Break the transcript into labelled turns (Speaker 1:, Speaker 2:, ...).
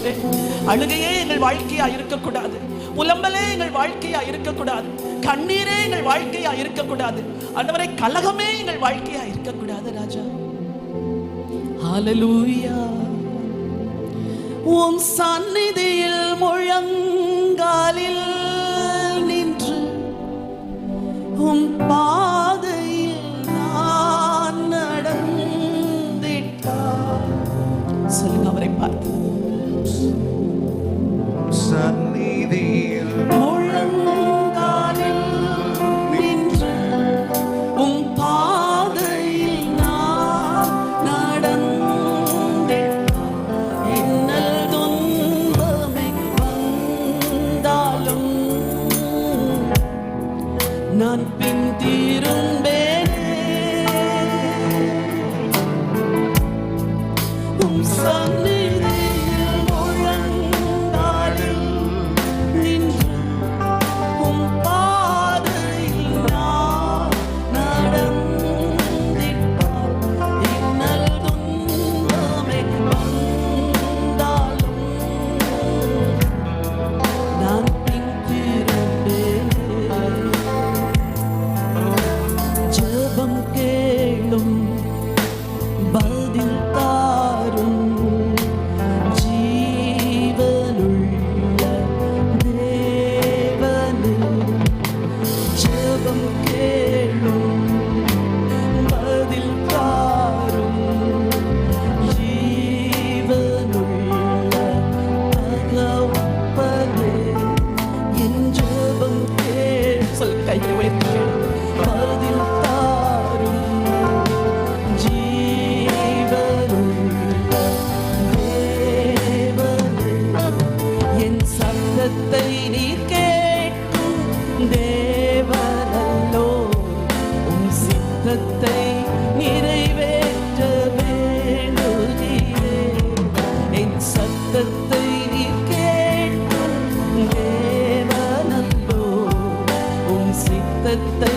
Speaker 1: ஆண்டவரே. அழுகையே எங்கள் வாழ்க்கையா இருக்கக்கூடாது, புலம்பலே எங்கள் வாழ்க்கையா இருக்கக்கூடாது, கண்ணீரே எங்கள் வாழ்க்கையா இருக்கக்கூடாது ஆண்டவரே. கலகமே எங்கள் வாழ்க்கையா இருக்கக்கூடாது ராஜா. ஹல்லேலூயா. உம் சந்நிதியில் முழங்காலில் நின்று உம் பாதையில் நான் நடந்திட்டார். சொல்லுங்க அவரை பார்த்து. சந்நிதியில் முழங்காலில் நின்று உம் பாதையில் நான் நடந்திட்டார். இன்னல் துன்பமே வந்தாலும் நான் பின் திரும்பேனே. உம் சந்நிதியில் முழங்காலில் நின்று உம் பாதையில் நான் நடந்திட்டார். இன்னல் துன்பமே வந்தாலும் நான் பின் திரும்பேனே. ஜெபம் கேளும், பதில் தாரும், ஜீவனுள்ள தேவனே. ஜெபம் கேளும், பதில் தாரும், ஜீவனுள்ள தகப்பனே. என் ஜெபம் கேள். சொல், கையை உயர்த்தி கேள். பதில் தாரும், ஜீவனுள்ள தேவனே. என் சத்தத்தை நீ கேட்கும் தேவனல்லோ. உம் சித்தத்தை நிறைவேற்ற வேண்டுகிறே. என் சத்தத்தை நீ கேட்கும் தேவனல்லோ. உம் சித்தத்தை